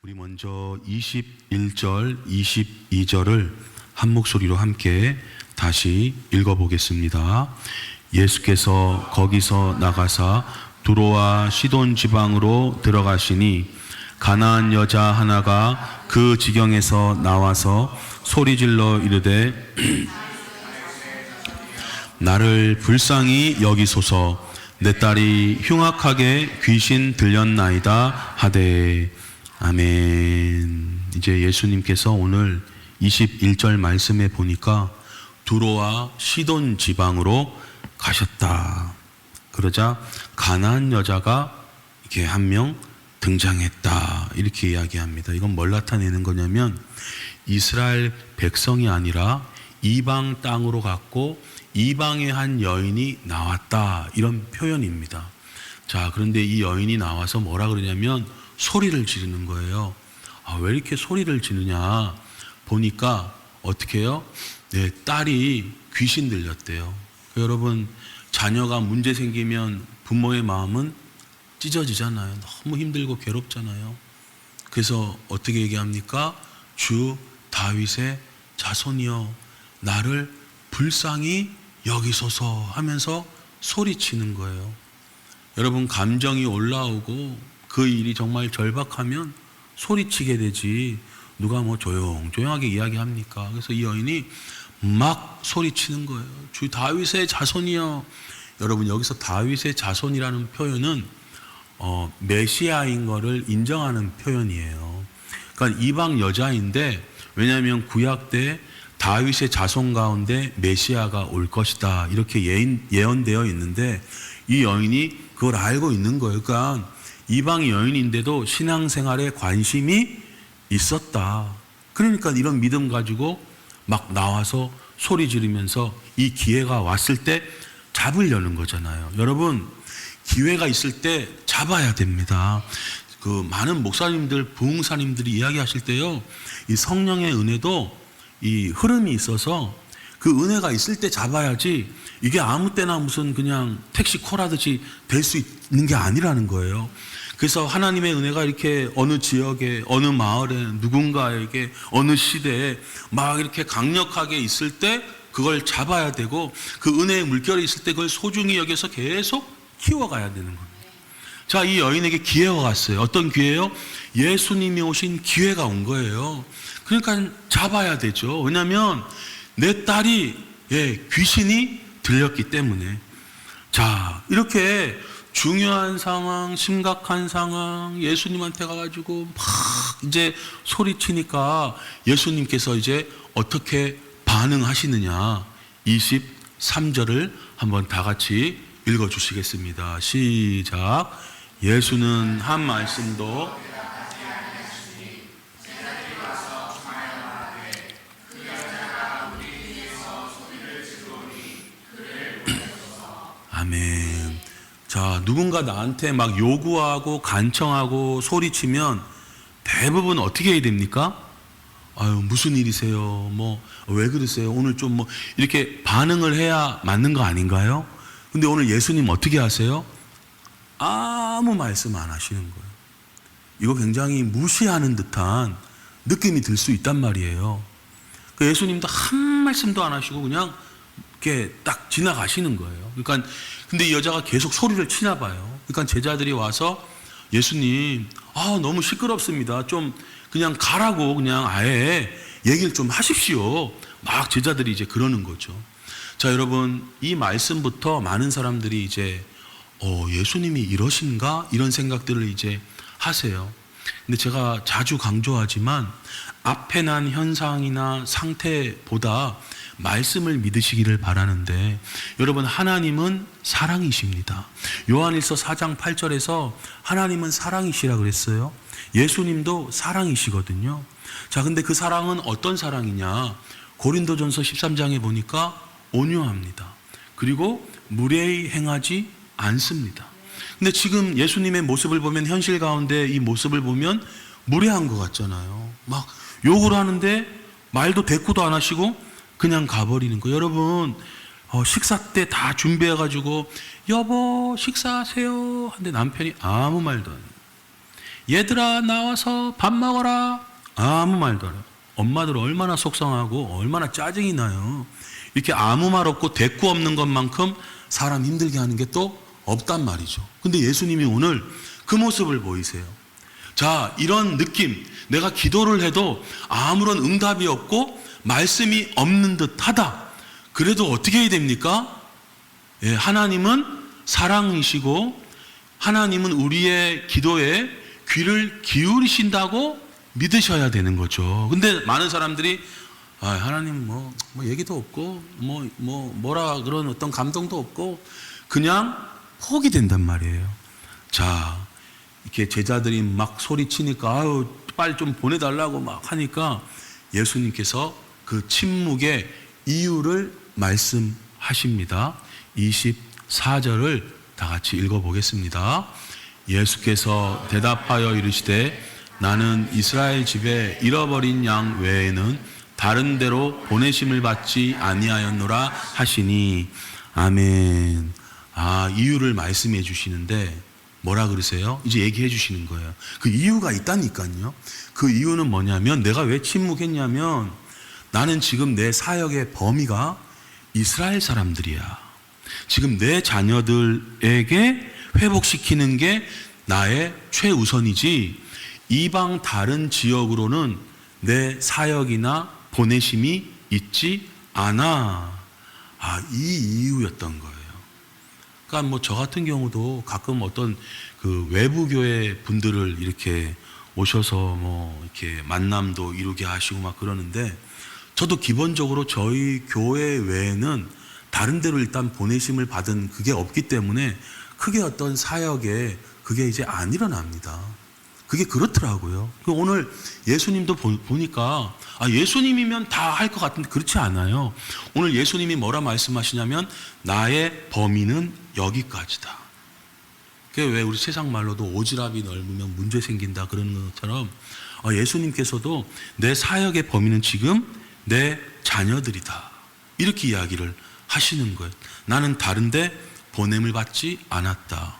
우리 먼저 21절, 22절을 한 목소리로 함께 다시 읽어보겠습니다. 예수께서 거기서 나가사 두로와 시돈 지방으로 들어가시니 가나안 여자 하나가 그 지경에서 나와서 소리질러 이르되 나를 불쌍히 여기소서, 내 딸이 흉악하게 귀신 들렸나이다 하되. 아멘. 이제 예수님께서 오늘 21절 말씀에 보니까 두로와 시돈 지방으로 가셨다. 그러자 가나안 여자가 이렇게 한 명 등장했다, 이렇게 이야기합니다. 이건 뭘 나타내는 거냐면 이스라엘 백성이 아니라 이방 땅으로 갔고 이방의 한 여인이 나왔다, 이런 표현입니다. 자, 그런데 이 여인이 나와서 뭐라 그러냐면 소리를 지르는 거예요. 왜 이렇게 소리를 지르냐 보니까 어떻게 해요? 내 딸이 귀신 들렸대요. 여러분, 자녀가 문제 생기면 부모의 마음은 찢어지잖아요. 너무 힘들고 괴롭잖아요. 그래서 어떻게 얘기합니까? 주 다윗의 자손이여 나를 불쌍히 여기소서 하면서 소리치는 거예요. 여러분, 감정이 올라오고 그 일이 정말 절박하면 소리치게 되지, 누가 뭐 조용하게 이야기합니까? 그래서 이 여인이 막 소리치는 거예요. 주 다윗의 자손이여. 여러분, 여기서 다윗의 자손이라는 표현은 메시아인 거를 인정하는 표현이에요. 그러니까 이방 여자인데, 왜냐하면 구약 때 다윗의 자손 가운데 메시아가 올 것이다, 이렇게 예언되어 있는데 이 여인이 그걸 알고 있는 거예요. 그러니까 이방 여인인데도 신앙생활에 관심이 있었다. 그러니까 이런 믿음 가지고 막 나와서 소리 지르면서 이 기회가 왔을 때 잡으려는 거잖아요. 여러분, 기회가 있을 때 잡아야 됩니다. 그 많은 목사님들, 부흥사님들이 이야기하실 때요, 이 성령의 은혜도 이 흐름이 있어서 그 은혜가 있을 때 잡아야지, 이게 아무 때나 무슨 그냥 택시 콜하듯이 될 수 있는 게 아니라는 거예요. 그래서 하나님의 은혜가 이렇게 어느 지역에, 어느 마을에, 누군가에게, 어느 시대에 막 이렇게 강력하게 있을 때 그걸 잡아야 되고, 그 은혜의 물결이 있을 때 그걸 소중히 여겨서 계속 키워가야 되는 겁니다. 자, 이 여인에게 기회가 왔어요. 어떤 기회요? 예수님이 오신 기회가 온 거예요. 그러니까 잡아야 되죠. 왜냐하면 내 딸이 귀신이 들렸기 때문에. 자, 이렇게 중요한 상황, 심각한 상황, 예수님한테 가가지고 막 이제 소리치니까 예수님께서 이제 어떻게 반응하시느냐, 23절을 한번 다 같이 읽어주시겠습니다. 시작. 예수는 한 말씀도 아멘. 자, 누군가 나한테 막 요구하고 간청하고 소리치면 대부분 어떻게 해야 됩니까? 아유, 무슨 일이세요? 뭐, 왜 그러세요? 오늘 좀 뭐, 이렇게 반응을 해야 맞는 거 아닌가요? 근데 오늘 예수님 어떻게 하세요? 아무 말씀 안 하시는 거예요. 이거 굉장히 무시하는 듯한 느낌이 들 수 있단 말이에요. 그 예수님도 한 말씀도 안 하시고 그냥 이렇게 딱 지나가시는 거예요. 그러니까 근데 이 여자가 계속 소리를 치나 봐요. 그러니까 제자들이 와서 예수님, 너무 시끄럽습니다. 좀 그냥 가라고 그냥 아예 얘기를 좀 하십시오. 막 제자들이 이제 그러는 거죠. 자, 여러분, 이 말씀부터 많은 사람들이 이제 예수님이 이러신가? 이런 생각들을 이제 하세요. 근데 제가 자주 강조하지만 앞에 난 현상이나 상태보다 말씀을 믿으시기를 바라는데, 여러분, 하나님은 사랑이십니다. 요한일서 4장 8절에서 하나님은 사랑이시라 그랬어요. 예수님도 사랑이시거든요. 자, 근데 그 사랑은 어떤 사랑이냐? 고린도전서 13장에 보니까 온유합니다. 그리고 무례히 행하지 않습니다. 근데 지금 예수님의 모습을 보면, 현실 가운데 이 모습을 보면 무례한 것 같잖아요. 막 욕을 하는데 말도 대꾸도 안 하시고 그냥 가버리는 거. 여러분, 식사 때 다 준비해가지고 여보 식사하세요 하는데 남편이 아무 말도 안 해요. 얘들아 나와서 밥 먹어라. 아무 말도 안 해요. 엄마들 얼마나 속상하고 얼마나 짜증이 나요. 이렇게 아무 말 없고 대꾸 없는 것만큼 사람 힘들게 하는 게 또 없단 말이죠. 근데 예수님이 오늘 그 모습을 보이세요. 자, 이런 느낌, 내가 기도를 해도 아무런 응답이 없고 말씀이 없는 듯 하다. 그래도 어떻게 해야 됩니까? 예, 하나님은 사랑이시고 하나님은 우리의 기도에 귀를 기울이신다고 믿으셔야 되는 거죠. 근데 많은 사람들이 하나님 뭐 얘기도 없고 뭐라 그런 어떤 감동도 없고 그냥 포기 된단 말이에요. 자, 이렇게 제자들이 막 소리치니까 빨리 좀 보내달라고 막 하니까 예수님께서 그 침묵의 이유를 말씀하십니다. 24절을 다 같이 읽어보겠습니다. 예수께서 대답하여 이르시되 나는 이스라엘 집에 잃어버린 양 외에는 다른 데로 보내심을 받지 아니하였노라 하시니. 아멘. 이유를 말씀해 주시는데 뭐라 그러세요? 이제 얘기해 주시는 거예요. 그 이유가 있다니까요. 그 이유는 뭐냐면, 내가 왜 침묵했냐면 나는 지금 내 사역의 범위가 이스라엘 사람들이야. 지금 내 자녀들에게 회복시키는 게 나의 최우선이지 이방 다른 지역으로는 내 사역이나 보내심이 있지 않아. 이 이유였던 거예요. 그러니까 저 같은 경우도 가끔 어떤 그 외부 교회 분들을 이렇게 오셔서 이렇게 만남도 이루게 하시고 막 그러는데, 저도 기본적으로 저희 교회 외에는 다른 데로 일단 보내심을 받은 그게 없기 때문에 크게 어떤 사역에 그게 이제 안 일어납니다. 그게 그렇더라고요. 오늘 예수님도 보니까 예수님이면 다 할 것 같은데 그렇지 않아요. 오늘 예수님이 뭐라 말씀하시냐면 나의 범위는 여기까지다. 그게 왜 우리 세상 말로도 오지랖이 넓으면 문제 생긴다 그러는 것처럼 예수님께서도 내 사역의 범위는 지금 내 자녀들이다. 이렇게 이야기를 하시는 거예요. 나는 다른데 보냄을 받지 않았다.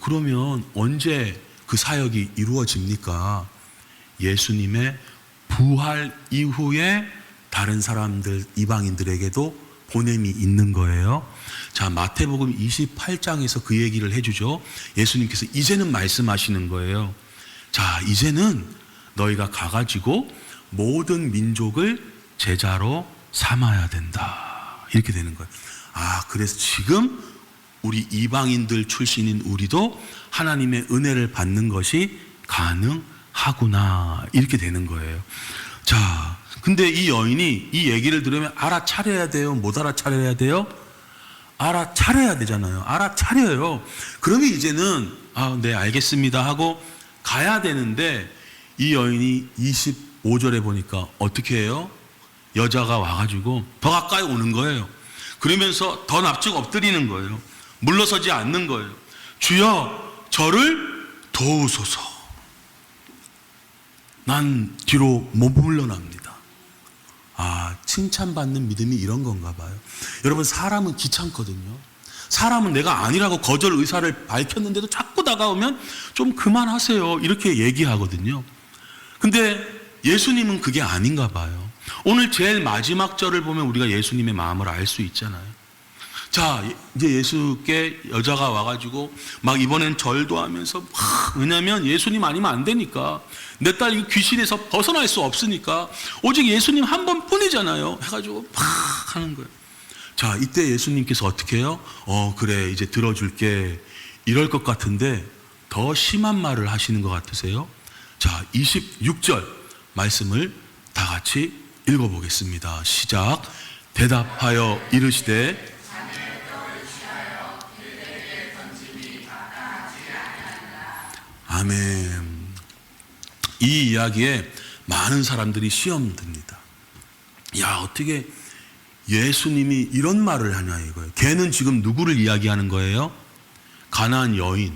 그러면 언제 그 사역이 이루어집니까? 예수님의 부활 이후에 다른 사람들, 이방인들에게도 보냄이 있는 거예요. 자, 마태복음 28장에서 그 얘기를 해주죠. 예수님께서 이제는 말씀하시는 거예요. 자, 이제는 너희가 가가지고 모든 민족을 제자로 삼아야 된다. 이렇게 되는 거예요. 그래서 지금 우리 이방인들 출신인 우리도 하나님의 은혜를 받는 것이 가능하구나. 이렇게 되는 거예요. 자, 근데 이 여인이 이 얘기를 들으면 알아차려야 돼요? 못 알아차려야 돼요? 알아차려야 되잖아요. 알아차려요. 그러면 이제는 네, 알겠습니다 하고 가야 되는데, 이 여인이 25절에 보니까 어떻게 해요? 여자가 와가지고 더 가까이 오는 거예요. 그러면서 더 납작 엎드리는 거예요. 물러서지 않는 거예요. 주여, 저를 도우소서. 난 뒤로 못 물러납니다. 칭찬받는 믿음이 이런 건가 봐요. 여러분, 사람은 귀찮거든요. 사람은 내가 아니라고 거절 의사를 밝혔는데도 자꾸 다가오면 좀 그만하세요. 이렇게 얘기하거든요. 근데 예수님은 그게 아닌가 봐요. 오늘 제일 마지막 절을 보면 우리가 예수님의 마음을 알 수 있잖아요. 자, 이제 예수께 여자가 와가지고 막 이번엔 절도 하면서 왜냐면 예수님 아니면 안 되니까, 내 딸 이 귀신에서 벗어날 수 없으니까 오직 예수님 한 번뿐이잖아요 해가지고 막 하는 거예요. 자, 이때 예수님께서 어떻게 해요? 그래, 이제 들어줄게 이럴 것 같은데 더 심한 말을 하시는 것 같으세요? 자, 26절 말씀을 다 같이 읽어보겠습니다. 시작. 대답하여 이르시되 아멘. 이 이야기에 많은 사람들이 시험 듭니다. 야, 어떻게 예수님이 이런 말을 하냐 이거예요. 걔는 지금 누구를 이야기하는 거예요? 가나안 여인,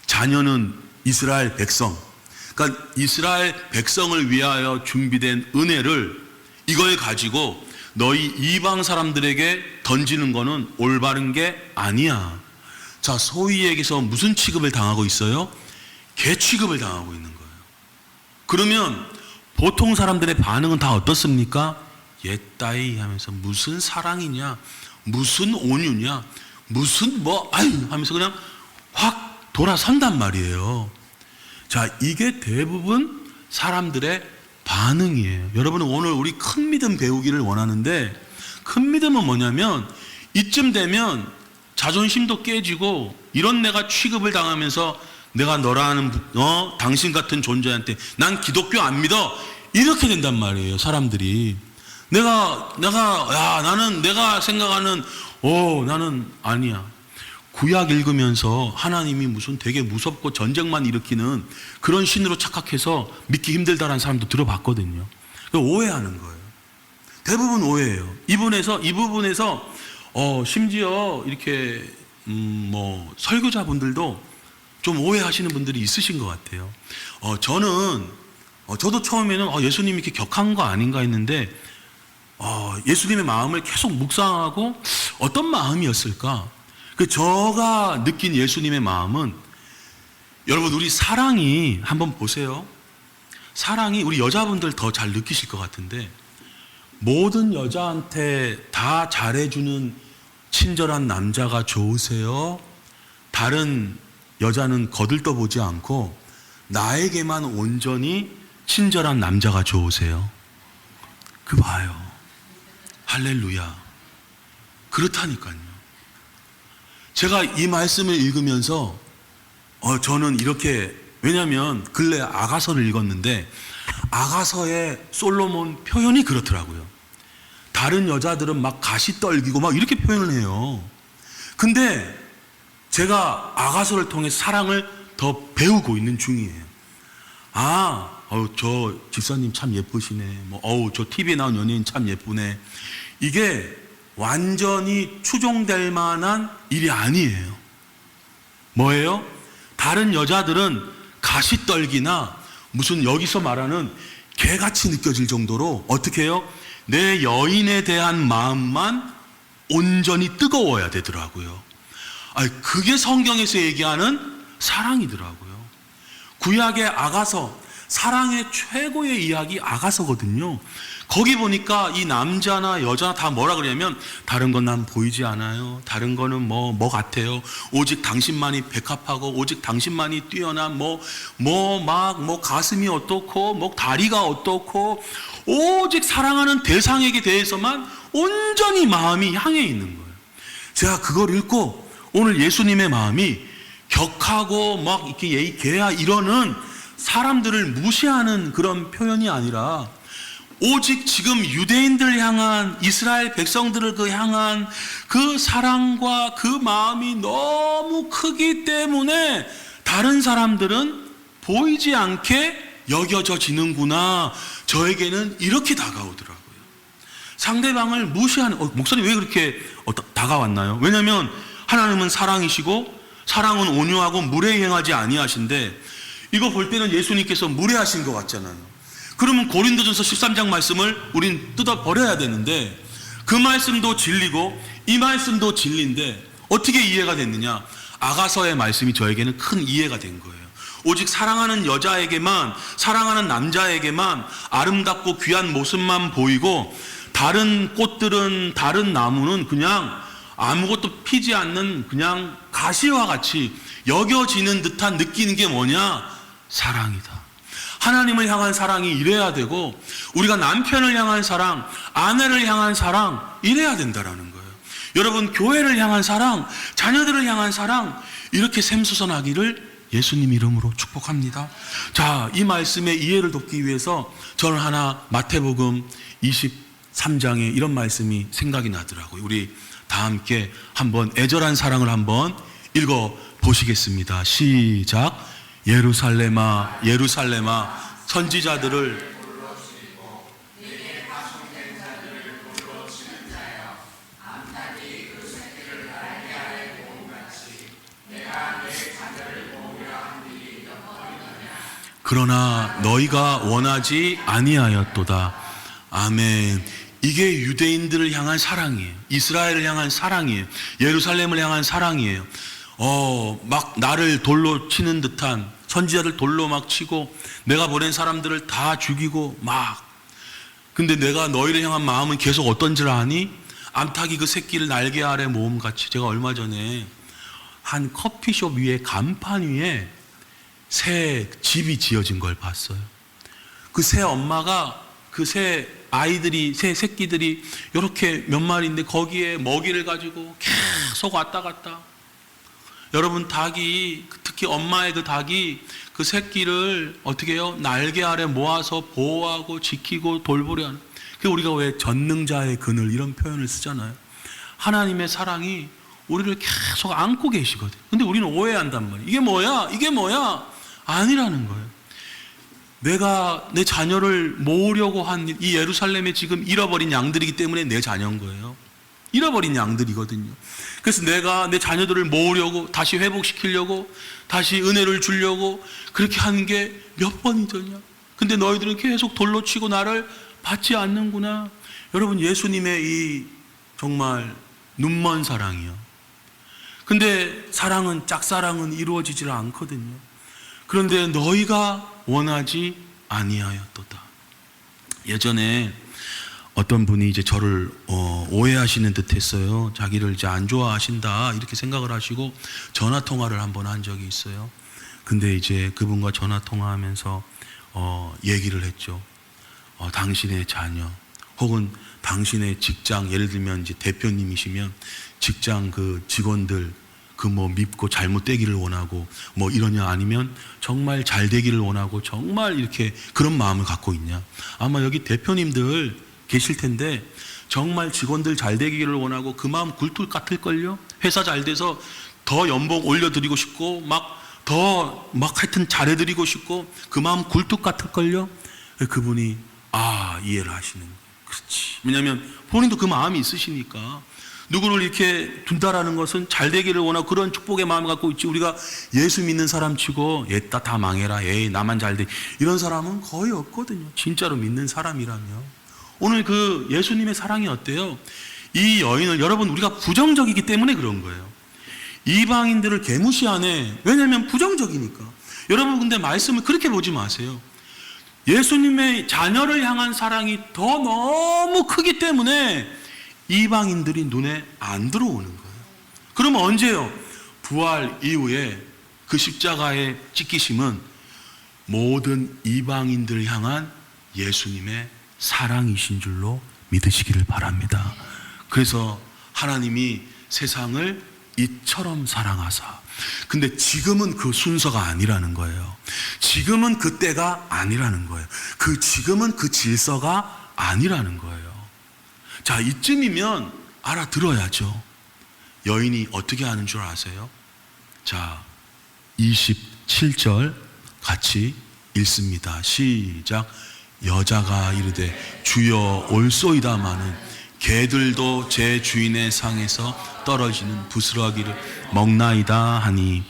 자녀는 이스라엘 백성. 그러니까 이스라엘 백성을 위하여 준비된 은혜를 이걸 가지고 너희 이방 사람들에게 던지는 거는 올바른 게 아니야. 자, 소위 얘기해서 무슨 취급을 당하고 있어요? 개 취급을 당하고 있는 거예요. 그러면 보통 사람들의 반응은 다 어떻습니까? 옛따이 하면서 무슨 사랑이냐, 무슨 온유냐, 무슨 뭐 아유 하면서 그냥 확 돌아선단 말이에요. 자, 이게 대부분 사람들의 반응이에요. 여러분은 오늘 우리 큰 믿음 배우기를 원하는데, 큰 믿음은 뭐냐면 이쯤 되면 자존심도 깨지고 이런 내가 취급을 당하면서 내가 너라는 당신 같은 존재한테 난 기독교 안 믿어 이렇게 된단 말이에요. 사람들이 나는 내가 생각하는 나는 아니야. 구약 읽으면서 하나님이 무슨 되게 무섭고 전쟁만 일으키는 그런 신으로 착각해서 믿기 힘들다라는 사람도 들어봤거든요. 오해하는 거예요. 대부분 오해예요. 이 부분에서 심지어 이렇게 뭐 설교자분들도 좀 오해하시는 분들이 있으신 것 같아요. 저도 처음에는 예수님이 이렇게 격한 거 아닌가 했는데 예수님의 마음을 계속 묵상하고 어떤 마음이었을까? 제가 느낀 예수님의 마음은, 여러분 우리 사랑이 한번 보세요. 사랑이 우리 여자분들 더 잘 느끼실 것 같은데, 모든 여자한테 다 잘해주는 친절한 남자가 좋으세요? 다른 여자는 거들떠보지 않고 나에게만 온전히 친절한 남자가 좋으세요? 그 봐요. 할렐루야. 그렇다니까요. 제가 이 말씀을 읽으면서 저는 이렇게, 왜냐하면 근래 아가서를 읽었는데 아가서의 솔로몬 표현이 그렇더라고요. 다른 여자들은 막 가시 떨기고 막 이렇게 표현을 해요. 근데 제가 아가서를 통해 사랑을 더 배우고 있는 중이에요. 저 집사님 참 예쁘시네. 저 TV에 나온 연예인 참 예쁘네. 이게 완전히 추종될 만한 일이 아니에요. 뭐예요? 다른 여자들은 가시떨기나 무슨 여기서 말하는 개같이 느껴질 정도로 어떻게 해요? 내 여인에 대한 마음만 온전히 뜨거워야 되더라고요. 그게 성경에서 얘기하는 사랑이더라고요. 구약의 아가서, 사랑의 최고의 이야기 아가서거든요. 거기 보니까 이 남자나 여자나 다 뭐라 그러냐면, 다른 건 난 보이지 않아요. 다른 거는 뭐 같아요. 오직 당신만이 백합하고 오직 당신만이 뛰어난 가슴이 어떻고 다리가 어떻고, 오직 사랑하는 대상에게 대해서만 온전히 마음이 향해 있는 거예요. 제가 그걸 읽고 오늘 예수님의 마음이 격하고 이렇게 개야 이러는 사람들을 무시하는 그런 표현이 아니라, 오직 지금 유대인들 향한, 이스라엘 백성들을 향한 그 사랑과 그 마음이 너무 크기 때문에 다른 사람들은 보이지 않게 여겨져 지는구나. 저에게는 이렇게 다가오더라고요. 상대방을 무시하는, 목사님 왜 그렇게 다가왔나요? 왜냐하면 하나님은 사랑이시고 사랑은 온유하고 무례행하지 아니하신데, 이거 볼 때는 예수님께서 무례하신 것 같잖아요. 그러면 고린도전서 13장 말씀을 우린 뜯어버려야 되는데, 그 말씀도 진리고 이 말씀도 진리인데 어떻게 이해가 됐느냐? 아가서의 말씀이 저에게는 큰 이해가 된 거예요. 오직 사랑하는 여자에게만, 사랑하는 남자에게만 아름답고 귀한 모습만 보이고, 다른 꽃들은, 다른 나무는 그냥 아무것도 피지 않는 그냥 가시와 같이 여겨지는 듯한 느끼는 게 뭐냐? 사랑이다. 하나님을 향한 사랑이 이래야 되고, 우리가 남편을 향한 사랑, 아내를 향한 사랑, 이래야 된다라는 거예요. 여러분, 교회를 향한 사랑, 자녀들을 향한 사랑, 이렇게 샘솟아나기를 예수님 이름으로 축복합니다. 자, 이 말씀의 이해를 돕기 위해서 저는 하나 마태복음 23장에 이런 말씀이 생각이 나더라고요. 우리 다 함께 한번 애절한 사랑을 한번 읽어 보시겠습니다. 시작. 예루살렘아 예루살렘아 선지자들을 그러나 너희가 원하지 아니하였도다. 아멘. 이게 유대인들을 향한 사랑이에요. 이스라엘을 향한 사랑이에요. 예루살렘을 향한 사랑이에요. 막 나를 돌로 치는 듯한 선지자들 돌로 막 치고 내가 보낸 사람들을 다 죽이고 막. 근데 내가 너희를 향한 마음은 계속 어떤지를 아니? 암탉이 그 새끼를 날개 아래 모음같이. 제가 얼마 전에 한 커피숍 위에 간판 위에 새 집이 지어진 걸 봤어요. 그 새 엄마가 그 새 아이들이, 새 새끼들이 이렇게 몇 마리인데 거기에 먹이를 가지고 계속 왔다 갔다. 여러분, 닭이, 특히 엄마의 그 닭이 그 새끼를 어떻게 해요? 날개 아래 모아서 보호하고 지키고 돌보려 하는. 그 우리가 왜 전능자의 그늘 이런 표현을 쓰잖아요. 하나님의 사랑이 우리를 계속 안고 계시거든. 근데 우리는 오해한단 말이에요. 이게 뭐야? 이게 뭐야? 아니라는 거예요. 내가 내 자녀를 모으려고 한 이 예루살렘에 지금 잃어버린 양들이기 때문에 내 자녀인 거예요. 잃어버린 양들이거든요. 그래서 내가 내 자녀들을 모으려고, 다시 회복시키려고, 다시 은혜를 주려고 그렇게 하는 게 몇 번이더냐. 근데 너희들은 계속 돌로 치고 나를 받지 않는구나. 여러분, 예수님의 이 정말 눈먼 사랑이요. 근데 사랑은, 짝사랑은 이루어지질 않거든요. 그런데 너희가 원하지 아니하였도다. 예전에 어떤 분이 이제 저를 오해하시는 듯 했어요. 자기를 이제 안 좋아하신다 이렇게 생각을 하시고 전화 통화를 한번 한 적이 있어요. 근데 이제 그분과 전화 통화하면서 얘기를 했죠. 당신의 자녀 혹은 당신의 직장, 예를 들면 이제 대표님이시면 직장 그 직원들 그 뭐 밉고 잘못되기를 원하고 뭐 이러냐, 아니면 정말 잘 되기를 원하고 정말 이렇게 그런 마음을 갖고 있냐. 아마 여기 대표님들 계실 텐데 정말 직원들 잘 되기를 원하고 그 마음 굴뚝 같을걸요. 회사 잘 돼서 더 연봉 올려드리고 싶고 막 하여튼 잘해드리고 싶고 그 마음 굴뚝 같을걸요. 그분이 이해를 하시는 거예요. 그렇지. 왜냐하면 본인도 그 마음이 있으시니까. 누구를 이렇게 둔다라는 것은 잘 되기를 원하고 그런 축복의 마음을 갖고 있지. 우리가 예수 믿는 사람 치고 얘따 다 망해라, 에이 나만 잘 돼, 이런 사람은 거의 없거든요. 진짜로 믿는 사람이라면. 오늘 그 예수님의 사랑이 어때요? 이 여인을, 여러분, 우리가 부정적이기 때문에 그런 거예요. 이방인들을 개무시하네. 왜냐하면 부정적이니까. 여러분, 근데 말씀을 그렇게 보지 마세요. 예수님의 자녀를 향한 사랑이 더 너무 크기 때문에 이방인들이 눈에 안 들어오는 거예요. 그러면 언제요? 부활 이후에 그 십자가의 찢기심은 모든 이방인들을 향한 예수님의 사랑이신 줄로 믿으시기를 바랍니다. 그래서 하나님이 세상을 이처럼 사랑하사. 근데 지금은 그 순서가 아니라는 거예요. 지금은 그 때가 아니라는 거예요. 지금은 그 질서가 아니라는 거예요. 자, 이쯤이면 알아들어야죠. 여인이 어떻게 하는 줄 아세요? 자, 27절 같이 읽습니다. 시작. 여자가 이르되 주여 올소이다마는 개들도 제 주인의 상에서 떨어지는 부스러기를 먹나이다 하니.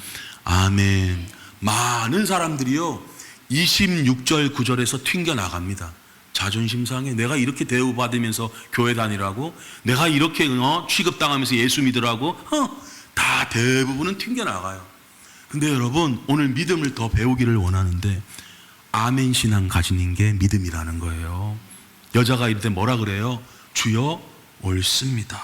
아멘. 많은 사람들이요 26절 9절에서 튕겨나갑니다. 자존심 상해. 내가 이렇게 대우받으면서 교회 다니라고, 내가 이렇게 취급당하면서 예수 믿으라고, 다 대부분은 튕겨나가요. 근데 여러분, 오늘 믿음을 더 배우기를 원하는데 아멘 신앙 가지는 게 믿음이라는 거예요. 여자가 이럴 때 뭐라 그래요? 주여 옳습니다.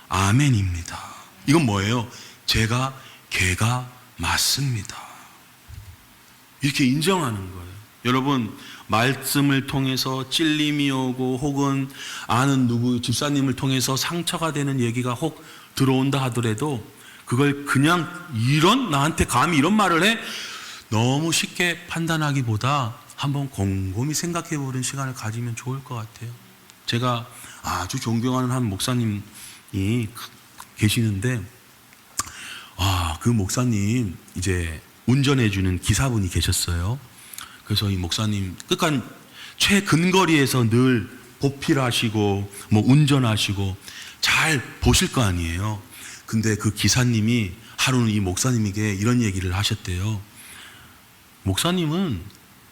아멘입니다. 이건 뭐예요? 개가 맞습니다. 이렇게 인정하는 거예요. 여러분, 말씀을 통해서 찔림이 오고 혹은 아는 누구 집사님을 통해서 상처가 되는 얘기가 혹 들어온다 하더라도 그걸 그냥 나한테 감히 이런 말을 해? 너무 쉽게 판단하기보다 한번 곰곰이 생각해 보는 시간을 가지면 좋을 것 같아요. 제가 아주 존경하는 한 목사님이 계시는데 그 목사님 이제 운전해 주는 기사분이 계셨어요. 그래서 이 목사님 끝까지 최근거리에서 늘 보필하시고 뭐 운전하시고 잘 보실 거 아니에요. 근데 그 기사님이 하루는 이 목사님에게 이런 얘기를 하셨대요. 목사님은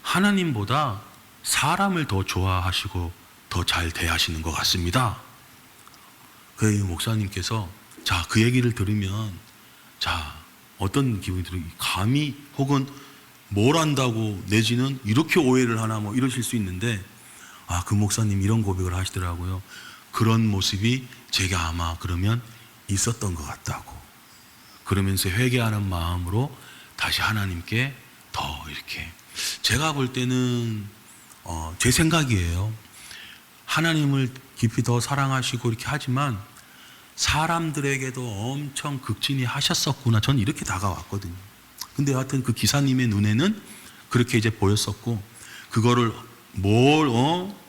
하나님보다 사람을 더 좋아하시고 더 잘 대하시는 것 같습니다. 그 목사님께서 그 얘기를 들으면 어떤 기분이 들어요? 감히 혹은 뭘 안다고 내지는 이렇게 오해를 하나 뭐 이러실 수 있는데, 그 목사님 이런 고백을 하시더라고요. 그런 모습이 제가 아마 그러면 있었던 것 같다고. 그러면서 회개하는 마음으로 다시 하나님께 더 이렇게, 제가 볼 때는 제 생각이에요. 하나님을 깊이 더 사랑하시고 이렇게 하지만 사람들에게도 엄청 극진히 하셨었구나, 전 이렇게 다가왔거든요. 근데 하여튼 그 기사님의 눈에는 그렇게 이제 보였었고, 그거를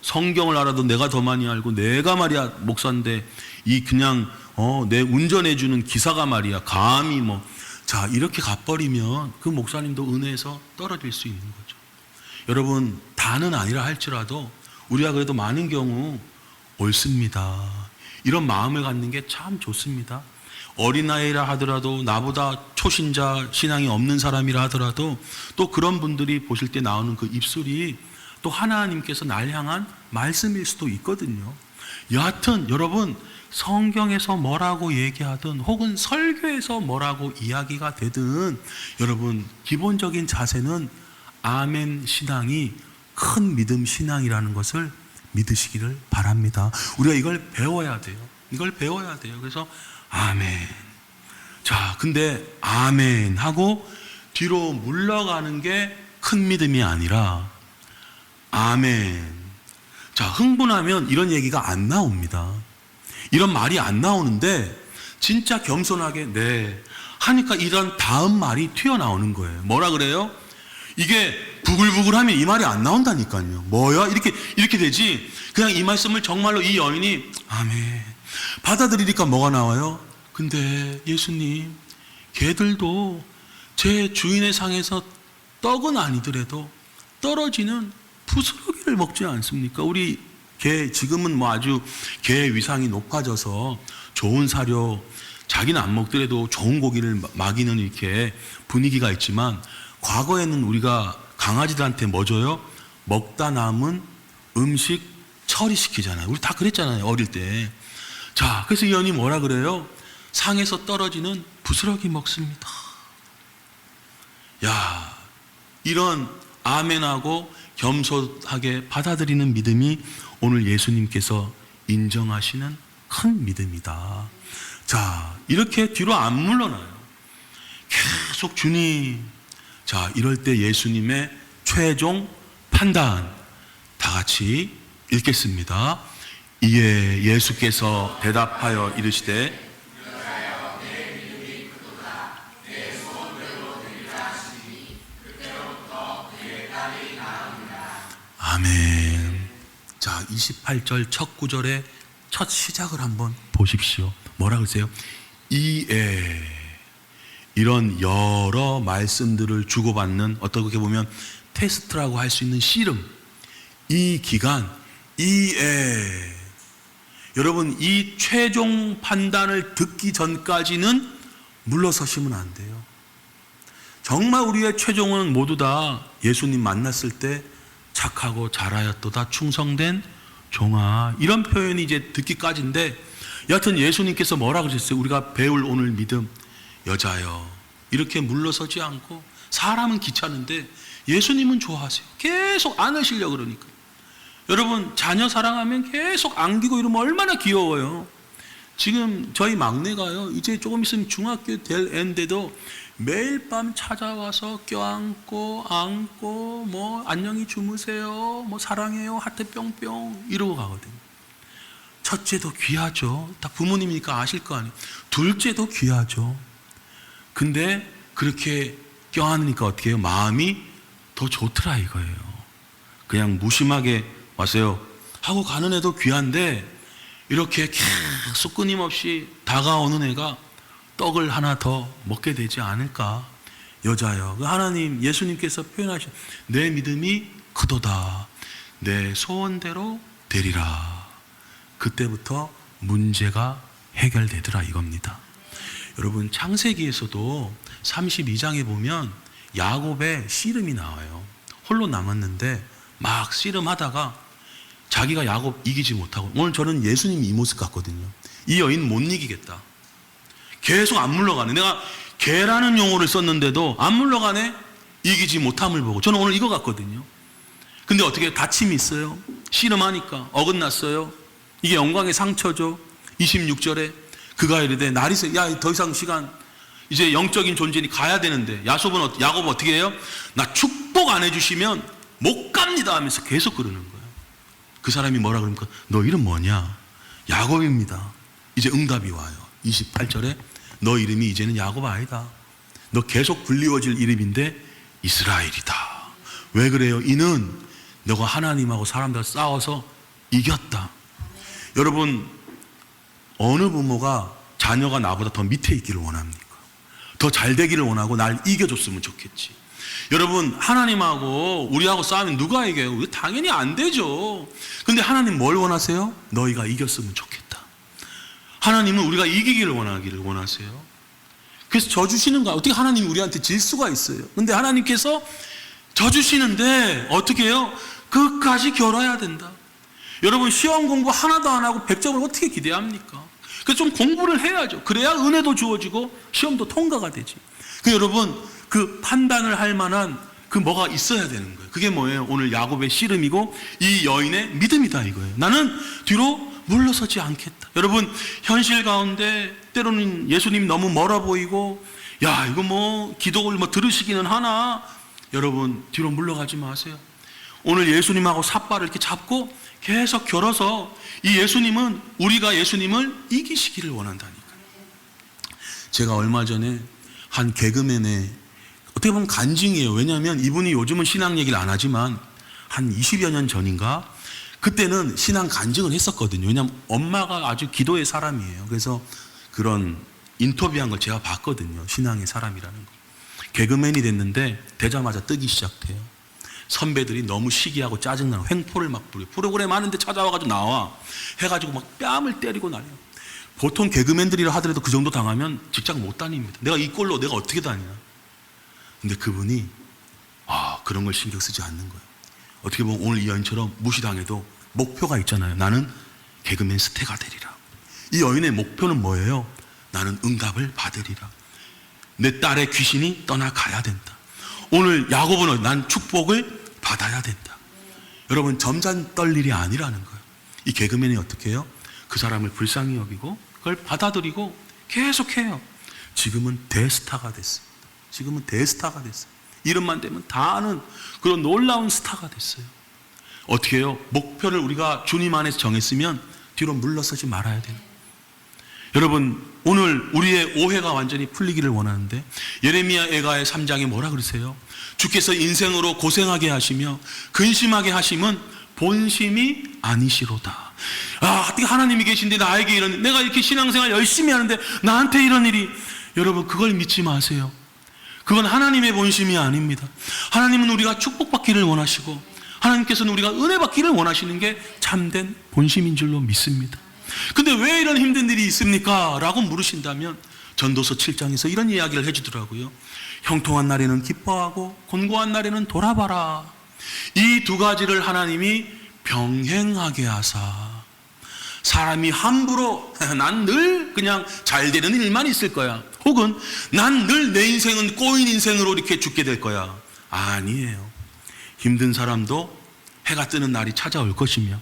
성경을 알아도 내가 더 많이 알고, 내가 말이야 목사인데 이 그냥 내 운전해주는 기사가 말이야 감히 자, 이렇게 가버리면 그 목사님도 은혜에서 떨어질 수 있는 거죠. 여러분, 다는 아니라 할지라도 우리가 그래도 많은 경우 옳습니다. 이런 마음을 갖는 게 참 좋습니다. 어린아이라 하더라도, 나보다 초신자 신앙이 없는 사람이라 하더라도, 또 그런 분들이 보실 때 나오는 그 입술이 또 하나님께서 날 향한 말씀일 수도 있거든요. 여하튼 여러분, 성경에서 뭐라고 얘기하든 혹은 설교에서 뭐라고 이야기가 되든, 여러분 기본적인 자세는 아멘 신앙이 큰 믿음 신앙이라는 것을 믿으시기를 바랍니다. 우리가 이걸 배워야 돼요. 이걸 배워야 돼요. 그래서 아멘. 자, 근데 아멘 하고 뒤로 물러가는 게 큰 믿음이 아니라, 아멘. 자, 흥분하면 이런 얘기가 안 나옵니다. 이런 말이 안 나오는데, 진짜 겸손하게 네 하니까 이런 다음 말이 튀어나오는 거예요. 뭐라 그래요? 이게 부글부글하면 이 말이 안 나온다니까요. 뭐야? 이렇게 되지. 그냥 이 말씀을 정말로 이 여인이 아멘 받아들이니까 뭐가 나와요? 근데 예수님, 개들도 제 주인의 상에서 떡은 아니더라도 떨어지는 부스러기를 먹지 않습니까? 우리 개, 지금은 아주 개 위상이 높아져서 좋은 사료, 자기는 안 먹더라도 좋은 고기를 먹이는 이렇게 분위기가 있지만, 과거에는 우리가 강아지들한테 뭐 줘요? 먹다 남은 음식 처리시키잖아요. 우리 다 그랬잖아요, 어릴 때. 자, 그래서 이 여인이 뭐라 그래요? 상에서 떨어지는 부스러기 먹습니다. 야, 이런 아멘하고 겸손하게 받아들이는 믿음이 오늘 예수님께서 인정하시는 큰 믿음이다. 자, 이렇게 뒤로 안 물러나요. 계속 주님. 자, 이럴 때 예수님의 최종 판단 다 같이 읽겠습니다. 이에 예수께서 대답하여 이르시되 아멘. 자, 28절 첫 구절의 첫 시작을 한번 보십시오. 뭐라 그러세요? 이에, 이런 여러 말씀들을 주고받는, 어떻게 보면 테스트라고 할 수 있는 씨름, 이 기간, 이에, 여러분 이 최종 판단을 듣기 전까지는 물러서시면 안 돼요. 정말 우리의 최종은 모두 다 예수님 만났을 때 착하고 잘하였도다 충성된 종아, 이런 표현이 이제 듣기까지인데, 여하튼 예수님께서 뭐라 그러셨어요? 우리가 배울 오늘 믿음, 여자여, 이렇게 물러서지 않고, 사람은 귀찮은데 예수님은 좋아하세요. 계속 안으시려고 그러니까. 여러분, 자녀 사랑하면 계속 안기고 이러면 얼마나 귀여워요. 지금 저희 막내가요, 이제 조금 있으면 중학교 될 애인데도 매일 밤 찾아와서 껴안고 안고 안녕히 주무세요, 사랑해요, 하트 뿅뿅 이러고 가거든요. 첫째도 귀하죠. 다 부모님이니까 아실 거 아니에요. 둘째도 귀하죠. 근데 그렇게 껴안으니까 어떻게 해요? 마음이 더 좋더라 이거예요. 그냥 무심하게 왔어요 하고 가는 애도 귀한데, 이렇게 계속 끊임없이 다가오는 애가 떡을 하나 더 먹게 되지 않을까. 여자여, 하나님, 예수님께서 표현하신 내 믿음이 크도다, 내 소원대로 되리라. 그때부터 문제가 해결되더라 이겁니다. 여러분, 창세기에서도 32장에 보면 야곱의 씨름이 나와요. 홀로 남았는데 막 씨름하다가 자기가 야곱 이기지 못하고, 오늘 저는 예수님 이 모습 같거든요. 이 여인 못 이기겠다. 계속 안 물러가네. 내가 개라는 용어를 썼는데도 안 물러가네. 이기지 못함을 보고 저는 오늘 이거 같거든요. 근데 어떻게 다침이 있어요? 씨름하니까 어긋났어요. 이게 영광의 상처죠. 26절에 그가 이르되 날이 새, 야, 더 이상 시간, 이제 영적인 존재니 가야 되는데 야곱 어떻게 해요? 나 축복 안 해주시면 못 갑니다 하면서 계속 그러는 거예요. 그 사람이 뭐라 그럽니까? 너 이름 뭐냐? 야곱입니다. 이제 응답이 와요. 28절에 너 이름이 이제는 야곱 아니다. 너 계속 불리워질 이름인데 이스라엘이다. 왜 그래요? 이는 너가 하나님하고 사람들 싸워서 이겼다. 여러분, 어느 부모가 자녀가 나보다 더 밑에 있기를 원합니까? 더 잘 되기를 원하고 날 이겨줬으면 좋겠지. 여러분, 하나님하고 우리하고 싸우면 누가 이겨요? 당연히 안 되죠. 근데 하나님 뭘 원하세요? 너희가 이겼으면 좋겠다. 하나님은 우리가 이기기를 원하세요. 그래서 져주시는 거야. 어떻게 하나님이 우리한테 질 수가 있어요? 근데 하나님께서 져주시는데 어떻게 해요? 끝까지 겨뤄야 된다. 여러분, 시험 공부 하나도 안 하고 100점을 어떻게 기대합니까? 그래서 좀 공부를 해야죠. 그래야 은혜도 주어지고 시험도 통과가 되지. 여러분, 그 판단을 할 만한 그 뭐가 있어야 되는 거예요. 그게 뭐예요? 오늘 야곱의 씨름이고 이 여인의 믿음이다 이거예요. 나는 뒤로 물러서지 않겠다. 여러분, 현실 가운데 때로는 예수님 너무 멀어 보이고, 야, 이거 뭐 기도를 뭐 들으시기는 하나. 여러분, 뒤로 물러가지 마세요. 오늘 예수님하고 삿발을 이렇게 잡고 계속 겨뤄서 이 예수님은, 우리가 예수님을 이기시기를 원한다니까요. 제가 얼마 전에 한 개그맨의 어떻게 보면 간증이에요. 왜냐하면 이분이 요즘은 신앙 얘기를 안 하지만 한 20여 년 전인가 그때는 신앙 간증을 했었거든요. 왜냐하면 엄마가 아주 기도의 사람이에요. 그래서 그런 인터뷰한 걸 제가 봤거든요. 신앙의 사람이라는 거. 개그맨이 됐는데 되자마자 뜨기 시작해요. 선배들이 너무 시기하고 짜증나고 횡포를 막 부려. 프로그램 하는데 찾아와가지고 나와 해가지고 막 뺨을 때리고 난리야. 보통 개그맨들이라 하더라도 그 정도 당하면 직장 못 다닙니다. 내가 이 꼴로 내가 어떻게 다니나. 근데 그분이 그런 걸 신경 쓰지 않는 거예요. 어떻게 보면 오늘 이 여인처럼 무시당해도 목표가 있잖아요. 나는 개그맨 스타가 되리라. 이 여인의 목표는 뭐예요? 나는 응답을 받으리라. 내 딸의 귀신이 떠나가야 된다. 오늘 야곱은 난 축복을 받아야 된다. 여러분, 점잖 떨 일이 아니라는 거예요. 이 개그맨이 어떻게 해요? 그 사람을 불쌍히 여기고 그걸 받아들이고 계속해요. 지금은 대스타가 됐습니다. 지금은 대스타가 됐어요. 이름만 되면 다 아는 그런 놀라운 스타가 됐어요. 어떻게 해요? 목표를 우리가 주님 안에서 정했으면 뒤로 물러서지 말아야 돼요. 여러분, 오늘 우리의 오해가 완전히 풀리기를 원하는데 예레미야 애가의 3장에 뭐라 그러세요? 주께서 인생으로 고생하게 하시며 근심하게 하심은 본심이 아니시로다. 어떻게 하나님이 계신데 나에게 이런, 내가 이렇게 신앙생활 열심히 하는데 나한테 이런 일이. 여러분, 그걸 믿지 마세요. 그건 하나님의 본심이 아닙니다. 하나님은 우리가 축복받기를 원하시고 하나님께서는 우리가 은혜 받기를 원하시는 게 참된 본심인 줄로 믿습니다. 근데 왜 이런 힘든 일이 있습니까? 라고 물으신다면 전도서 7장에서 이런 이야기를 해주더라고요. 형통한 날에는 기뻐하고 곤고한 날에는 돌아봐라. 이 두 가지를 하나님이 병행하게 하사, 사람이 함부로 난 늘 그냥 잘 되는 일만 있을 거야, 혹은 난 늘 내 인생은 꼬인 인생으로 이렇게 죽게 될 거야. 아니에요. 힘든 사람도 해가 뜨는 날이 찾아올 것이며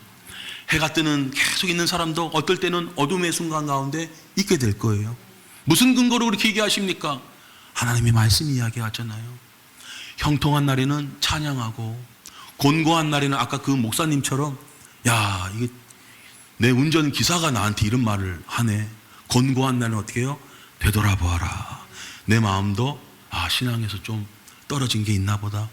해가 뜨는 계속 있는 사람도 어떨 때는 어둠의 순간 가운데 있게 될 거예요. 무슨 근거로 그렇게 얘기하십니까? 하나님의 말씀이 이야기하잖아요. 형통한 날에는 찬양하고 곤고한 날에는 아까 그 목사님처럼, 야, 이게 내 운전기사가 나한테 이런 말을 하네. 곤고한 날은 어떻게 해요? 되돌아보아라. 내 마음도 신앙에서 좀 떨어진 게 있나 보다.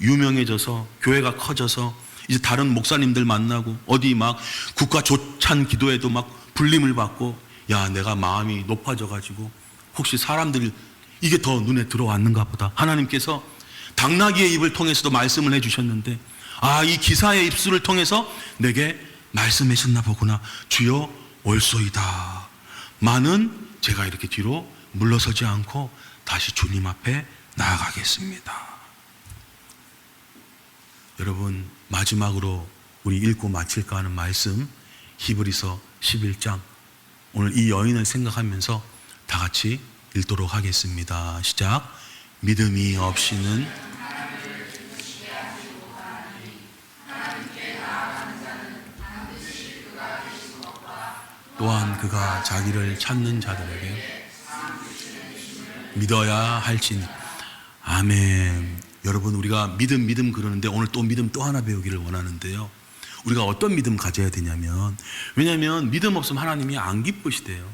유명해져서 교회가 커져서 이제 다른 목사님들 만나고 어디 막 국가 조찬 기도에도 막 불림을 받고, 야, 내가 마음이 높아져가지고 혹시 사람들이 이게 더 눈에 들어왔는가 보다. 하나님께서 당나귀의 입을 통해서도 말씀을 해주셨는데 이 기사의 입술을 통해서 내게 말씀하셨나 보구나. 주여 올소이다. 많은 제가 이렇게 뒤로 물러서지 않고 다시 주님 앞에 나아가겠습니다. 여러분, 마지막으로 우리 읽고 마칠까 하는 말씀, 히브리서 11장. 오늘 이 여인을 생각하면서 다 같이 읽도록 하겠습니다. 시작. 믿음이 없이는 또한 그가 자기를 찾는 자들에게 믿어야 할지니. 아멘. 여러분, 우리가 믿음 그러는데 오늘 또 믿음 또 하나 배우기를 원하는데요. 우리가 어떤 믿음 가져야 되냐면, 왜냐하면 믿음 없으면 하나님이 안 기쁘시대요.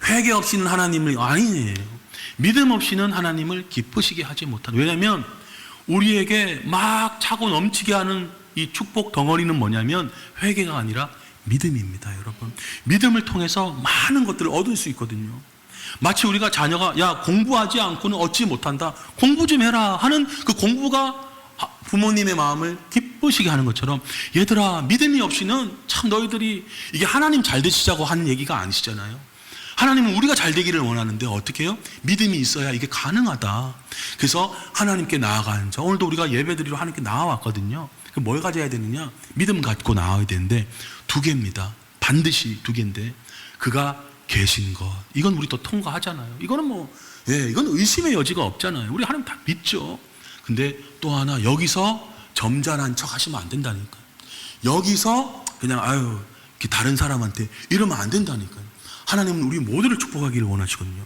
회개 없이는 하나님을 아니에요. 믿음 없이는 하나님을 기쁘시게 하지 못한다. 왜냐하면 우리에게 막 차고 넘치게 하는 이 축복 덩어리는 뭐냐면 회개가 아니라 믿음입니다. 여러분, 믿음을 통해서 많은 것들을 얻을 수 있거든요. 마치 우리가 자녀가 야 공부하지 않고는 얻지 못한다, 공부 좀 해라 하는 그 공부가 부모님의 마음을 기쁘시게 하는 것처럼, 얘들아 믿음이 없이는 참 너희들이 이게 하나님 잘 되시자고 하는 얘기가 아니시잖아요. 하나님은 우리가 잘 되기를 원하는데 어떻게 해요? 믿음이 있어야 이게 가능하다. 그래서 하나님께 나아가는 자, 오늘도 우리가 예배드리러 하나님께 나아왔거든요. 뭘 가져야 되느냐? 믿음 갖고 나와야 되는데 두 개입니다. 반드시 두 개인데, 그가 계신 것, 이건 우리 또 통과하잖아요. 이거는 이건 의심의 여지가 없잖아요. 우리 하나님 다 믿죠. 근데 또 하나, 여기서 점잖은 척 하시면 안 된다니까요. 여기서 그냥 다른 사람한테 이러면 안 된다니까요. 하나님은 우리 모두를 축복하기를 원하시거든요.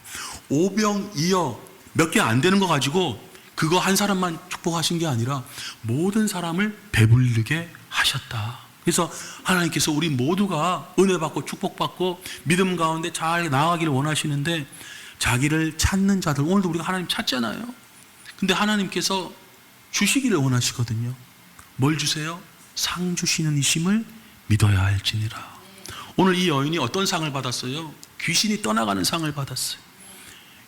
오병이어 몇 개 안 되는 거 가지고 그거 한 사람만 축복하신 게 아니라 모든 사람을 배불리게 하셨다. 그래서 하나님께서 우리 모두가 은혜 받고 축복받고 믿음 가운데 잘 나아가기를 원하시는데, 자기를 찾는 자들, 오늘도 우리가 하나님 찾잖아요. 근데 하나님께서 주시기를 원하시거든요. 뭘 주세요? 상 주시는 이심을 믿어야 할지니라. 오늘 이 여인이 어떤 상을 받았어요? 귀신이 떠나가는 상을 받았어요.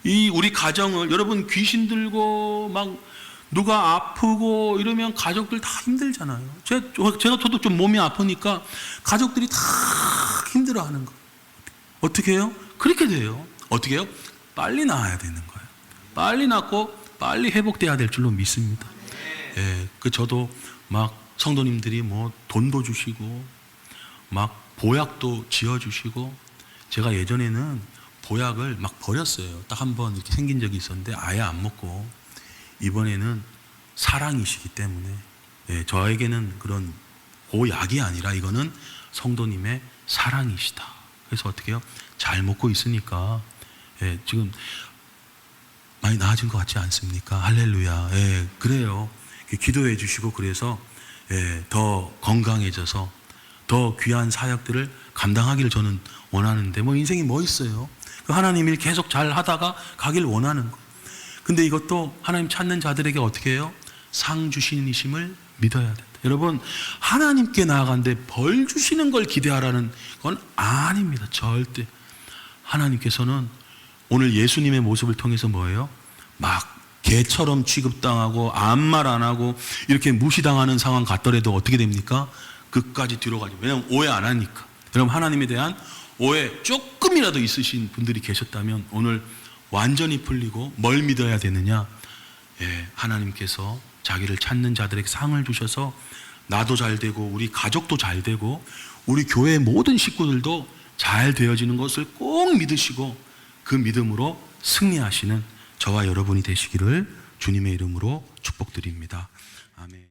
이 우리 가정을, 여러분 귀신 들고 막 누가 아프고 이러면 가족들 다 힘들잖아요. 저도 좀 몸이 아프니까 가족들이 다 힘들어하는 거예요. 어떻게 해요? 그렇게 돼요. 어떻게 해요? 빨리 나아야 되는 거예요. 빨리 낫고 빨리 회복돼야 될 줄로 믿습니다. 예, 저도 막 성도님들이 돈도 주시고 막 보약도 지어주시고, 제가 예전에는 보약을 막 버렸어요. 딱 한 번 이렇게 생긴 적이 있었는데 아예 안 먹고, 이번에는 사랑이시기 때문에, 저에게는 그런 보약이 아니라 이거는 성도님의 사랑이시다. 그래서 어떻게 해요? 잘 먹고 있으니까 지금 많이 나아진 것 같지 않습니까? 할렐루야. 그래요. 기도해 주시고, 그래서 더 건강해져서 더 귀한 사역들을 감당하기를 저는 원하는데, 인생이 뭐 있어요? 하나님 일 계속 잘 하다가 가길 원하는 거. 근데 이것도 하나님 찾는 자들에게 어떻게 해요? 상 주시는 이심을 믿어야 된다. 여러분, 하나님께 나아가는데 벌 주시는 걸 기대하라는 건 아닙니다. 절대. 하나님께서는 오늘 예수님의 모습을 통해서 뭐예요? 막 개처럼 취급당하고 아무 말 안 하고 이렇게 무시당하는 상황 같더라도 어떻게 됩니까? 끝까지 뒤로 가죠. 왜냐하면 오해 안 하니까. 여러분, 하나님에 대한 오해 조금이라도 있으신 분들이 계셨다면 오늘 완전히 풀리고, 뭘 믿어야 되느냐? 하나님께서 자기를 찾는 자들에게 상을 주셔서 나도 잘 되고 우리 가족도 잘 되고 우리 교회 모든 식구들도 잘 되어지는 것을 꼭 믿으시고, 그 믿음으로 승리하시는 저와 여러분이 되시기를 주님의 이름으로 축복드립니다. 아멘.